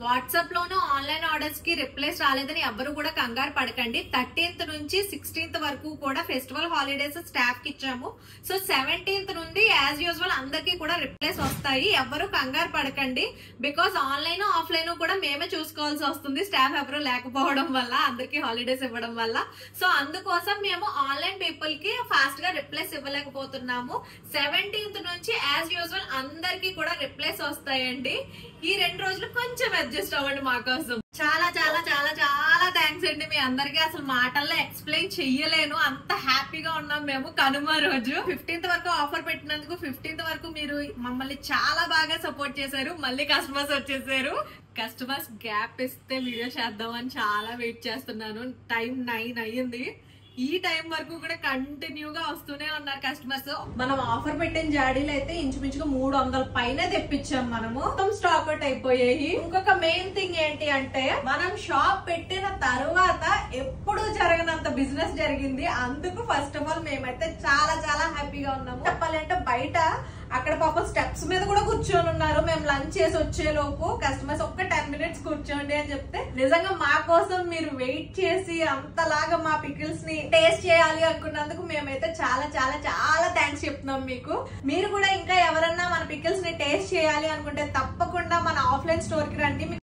WhatsApp లోను online orders కి replies రాలేదని ఎవరు కూడా కంగారు పడకండి. 13th నుంచి 16th వరకు కూడా ఫెస్టివల్ హాలిడేస్ స్టాఫ్ కి ఇచ్చాము. సో 17th నుండి యాజ్ యూజువల్ అందరికీ కూడా రిప్లైస్ వస్తాయి. ఎవరు కంగారు పడకండి. బికాస్ ఆన్లైన్ ఆఫ్లైన్ కూడా మేమే చూసుకోవాల్సి వస్తుంది, స్టాఫ్ ఎవరు లేకపోవడం వల్ల, అందరికి హాలిడేస్ ఇవ్వడం వల్ల. సో అందుకోసం మేము ఆన్లైన్ పీపుల్ కి ఫాస్ట్ గా రిప్లైస్ ఇవ్వలేకపోతున్నాము. 17th నుంచి యాజ్ యూజువల్ అందరికి కూడా రిప్లైస్ వస్తాయండి. ఈ 2 రోజులు కొంచెం అడ్జస్ట్ అవ్వండి మా కోసం. చాలా చాలా చాలా చాలా థ్యాంక్స్ అండి మీ అందరికి. అసలు మాటల్లో ఎక్స్ప్లెయిన్ చెయ్యలేను, అంత హ్యాపీగా ఉన్నాం మేము. కనుమ రోజు 15th వరకు ఆఫర్ పెట్టినందుకు 15th వరకు మీరు మమ్మల్ని చాలా బాగా సపోర్ట్ చేశారు. మళ్ళీ కస్టమర్స్ వచ్చేసారు. కస్టమర్స్ గ్యాప్ ఇస్తే వీడియో చేద్దామని చాలా వెయిట్ చేస్తున్నాను. టైం 9 అయ్యింది. ఈ టైం వరకు కూడా కంటిన్యూగా వస్తూనే ఉన్నారు కస్టమర్స్. మనం ఆఫర్ పెట్టిన జాడీలు అయితే ఇంచుమించుగా 300 పైన తెప్పించాం మనము. మొత్తం స్టాక్ అవుట్ అయిపోయాయి. ఇంకొక మెయిన్ థింగ్ ఏంటి అంటే, మనం షాప్ పెట్టిన తర్వాత ఎప్పుడు జరగనంత బిజినెస్ జరిగింది. అందుకు ఫస్ట్ ఆఫ్ ఆల్ మేమైతే చాలా చాలా హ్యాపీగా ఉన్నాము. చెప్పాలంటే బయట అక్కడ పాపం స్టెప్స్ మీద కూడా కూర్చొని ఉన్నారు. మేము లంచ్ చేసి వచ్చేలోపు కస్టమర్స్ ఒక్క 10 minutes కూర్చోండి అని చెప్తే, నిజంగా మా కోసం మీరు వెయిట్ చేసి అంతలాగా మా పికిల్స్ ని టేస్ట్ చేయాలి అనుకున్నందుకు మేమైతే చాలా చాలా చాలా థ్యాంక్స్ చెప్తున్నాం మీకు. మీరు కూడా ఇంకా ఎవరన్నా మన పికిల్స్ ని టేస్ట్ చేయాలి అనుకుంటే తప్పకుండా మన ఆఫ్లైన్ స్టోర్ కి రండి.